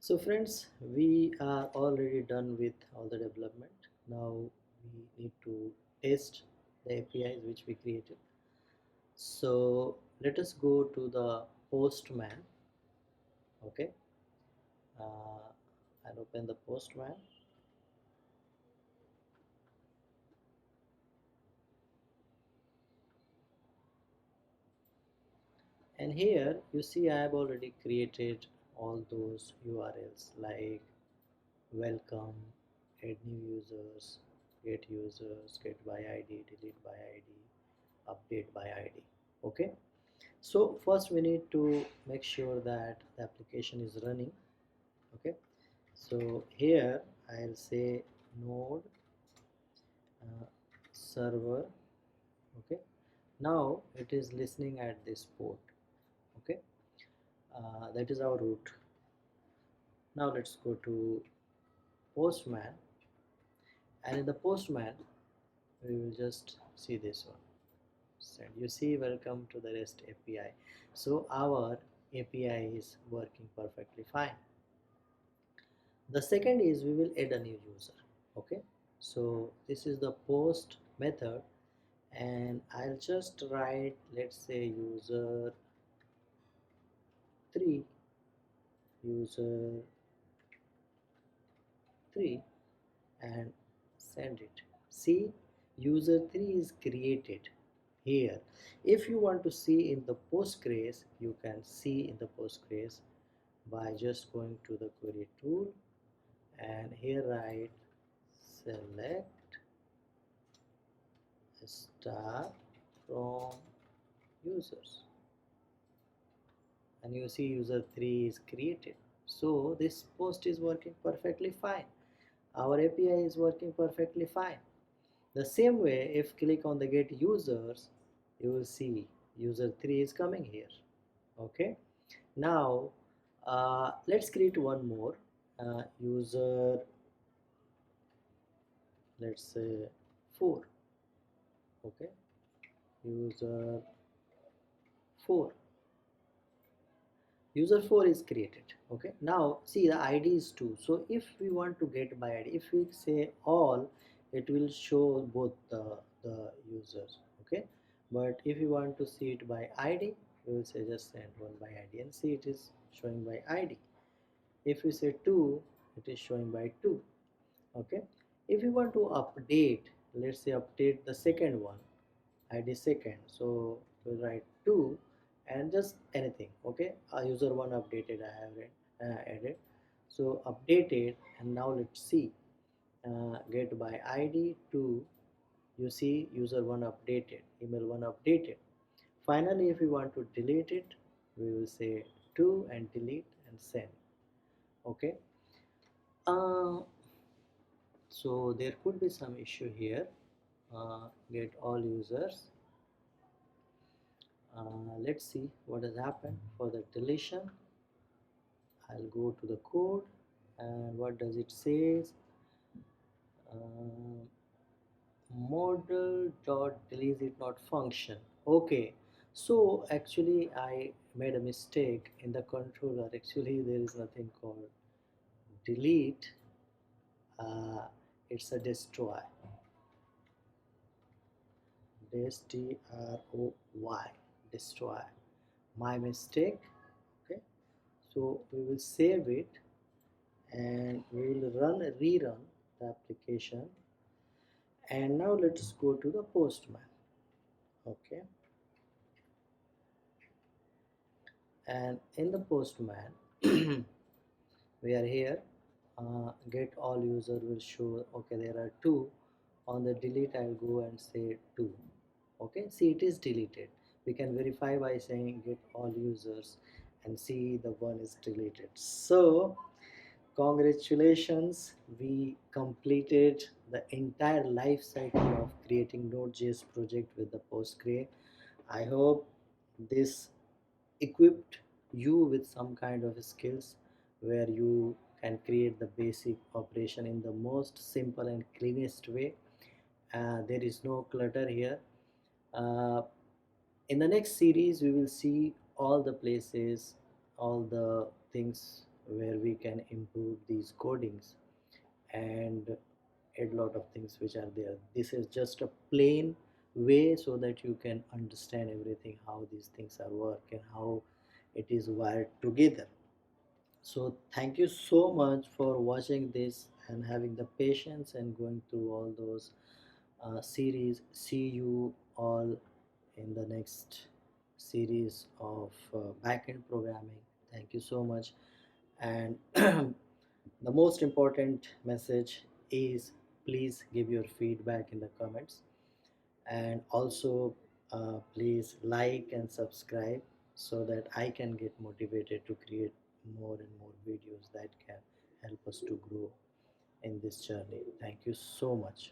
So friends, we are already done with all the development. Now we need to test the APIs which we created. So let us go to the Postman. Okay, I'll open the Postman, and here you see I have already created all those URLs like welcome, add new users, get by ID, delete by ID, update by ID. Okay, so first we need to make sure that the application is running. Okay, so here I'll say node server. Okay, now it is listening at this port. Okay, that is our root. Now let's go to Postman, and in the Postman we will just see this one. Send. You see, welcome to the REST API. So our API is working perfectly fine. The second is we will add a new user. Okay, so this is the post method, and I'll just write, let's say, user 3, user 3, and send it. See, user 3 is created here. If you want to see in the Postgres, you can see in the Postgres by just going to the query tool, and here write select star from users, and you see user 3 is created. So this post is working perfectly fine. Our API is working perfectly fine. The same way, if click on the get users, you will see user 3 is coming here. Okay, now let's create one more user, let's say 4. Okay, user 4, user 4 is created. Okay, now see the ID is 2. So if we want to get by ID, if we say all, it will show both the users. Okay, but if you want to see it by ID, we will say just send one by ID, and see it is showing by ID. If we say 2, it is showing by 2. Okay, if you want to update, let's say update the second one, ID second, so we'll write 2 and just anything. Okay, user 1 updated, I have added, so updated. And now let's see, get by ID 2, you see user 1 updated, email 1 updated. Finally, if we want to delete it, we will say 2 and delete and send. Okay, uh, so there could be some issue here. Get all users. Let's see what has happened for the deletion. I'll go to the code, and what does it says? uh, model dot delete it not function. Okay, so actually I made a mistake in the controller. Actually there is nothing called delete, uh, it's a destroy, destroy, destroy, my mistake. Okay, so we will save it, and we will rerun the application. And now let's go to the Postman. Okay, and in the Postman we are here. Get all user will show. Okay, there are 2. On the delete, I'll go and say 2. Okay, see, it is deleted. We can verify by saying get all users, and see the 1 is deleted. So congratulations, we completed the entire life cycle of creating Node.js project with the Postgre. I hope this equipped you with some kind of skills where you can create the basic operation in the most simple and cleanest way. There is no clutter here. uh, in the next series we will see all the places, all the things where we can improve these codings and add lot of things which are there. This is just a plain way so that you can understand everything, how these things are work and how it is wired together. So thank you so much for watching this and having the patience and going through all those series. See you all in the next series of backend programming. Thank you so much. And the most important message is, please give your feedback in the comments, and also please like and subscribe so that I can get motivated to create more and more videos that can help us to grow in this journey. Thank you so much.